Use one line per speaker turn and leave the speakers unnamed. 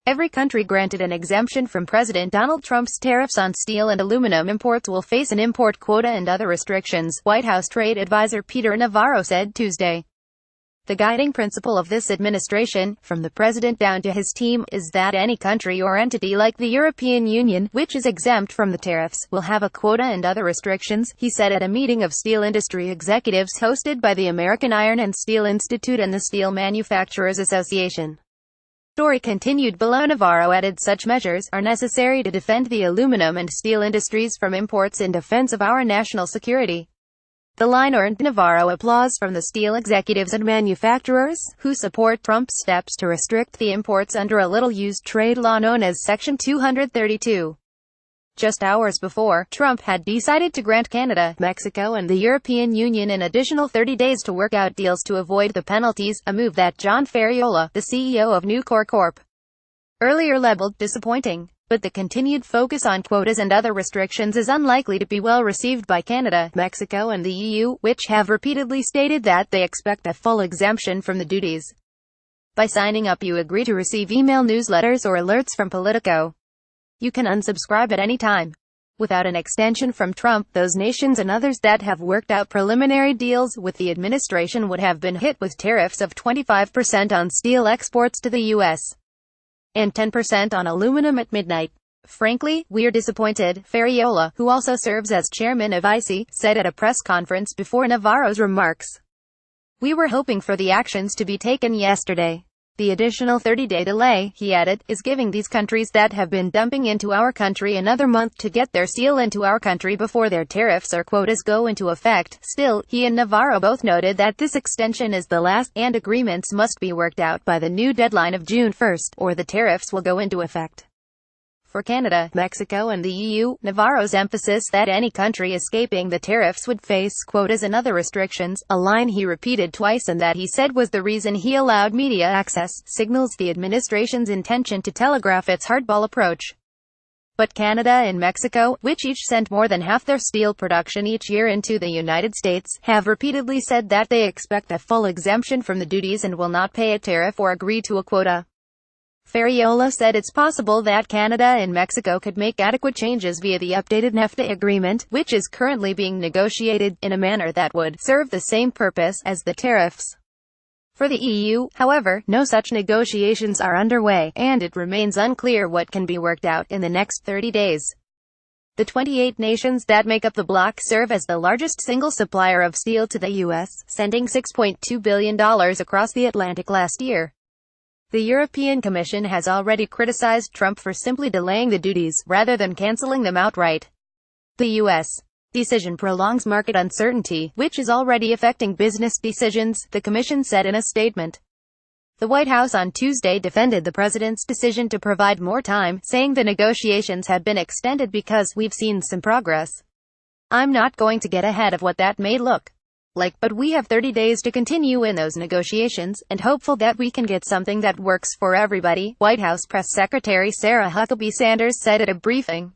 Every country granted an exemption from President Donald Trump's tariffs on steel and aluminum imports will face an import quota and other restrictions, White House trade advisor Peter Navarro said Tuesday. The guiding principle of this administration, from the president down to his team, is that any country or entity like the European Union, which is exempt from the tariffs, will have a quota and other restrictions, he said at a meeting of steel industry executives hosted by the American Iron and Steel Institute and the Steel Manufacturers Association. Story continued below. Navarro added such measures are necessary to defend the aluminum and steel industries from imports in defense of our national security. The line earned Navarro applause from the steel executives and manufacturers, who support Trump's steps to restrict the imports under a little-used trade law known as Section 232. Just hours before, Trump had decided to grant Canada, Mexico and the European Union an additional 30 days to work out deals to avoid the penalties, a move that John Ferriola, the CEO of Nucor Corp., earlier labeled disappointing. But the continued focus on quotas and other restrictions is unlikely to be well received by Canada, Mexico and the EU, which have repeatedly stated that they expect a full exemption from the duties. By signing up you agree to receive email newsletters or alerts from Politico. You can unsubscribe at any time. Without an extension from Trump, those nations and others that have worked out preliminary deals with the administration would have been hit with tariffs of 25% on steel exports to the U.S. and 10% on aluminum at midnight. Frankly, we're disappointed, Ferriola, who also serves as chairman of ICE, said at a press conference before Navarro's remarks. We were hoping for the actions to be taken yesterday. The additional 30-day delay, he added, is giving these countries that have been dumping into our country another month to get their steel into our country before their tariffs or quotas go into effect. Still, he and Navarro both noted that this extension is the last, and agreements must be worked out by the new deadline of June 1, or the tariffs will go into effect. For Canada, Mexico and the EU, Navarro's emphasis that any country escaping the tariffs would face quotas and other restrictions, a line he repeated twice and that he said was the reason he allowed media access, signals the administration's intention to telegraph its hardball approach. But Canada and Mexico, which each send more than half their steel production each year into the United States, have repeatedly said that they expect a full exemption from the duties and will not pay a tariff or agree to a quota. Ferriola said it's possible that Canada and Mexico could make adequate changes via the updated NAFTA agreement, which is currently being negotiated, in a manner that would serve the same purpose as the tariffs. For the EU, however, no such negotiations are underway, and it remains unclear what can be worked out in the next 30 days. The 28 nations that make up the bloc serve as the largest single supplier of steel to the U.S., sending $6.2 billion across the Atlantic last year. The European Commission has already criticized Trump for simply delaying the duties, rather than canceling them outright. The U.S. decision prolongs market uncertainty, which is already affecting business decisions, the Commission said in a statement. The White House on Tuesday defended the president's decision to provide more time, saying the negotiations had been extended because we've seen some progress. I'm not going to get ahead of what that may look like, but we have 30 days to continue in those negotiations, and hopeful that we can get something that works for everybody, White House Press Secretary Sarah Huckabee Sanders said at a briefing.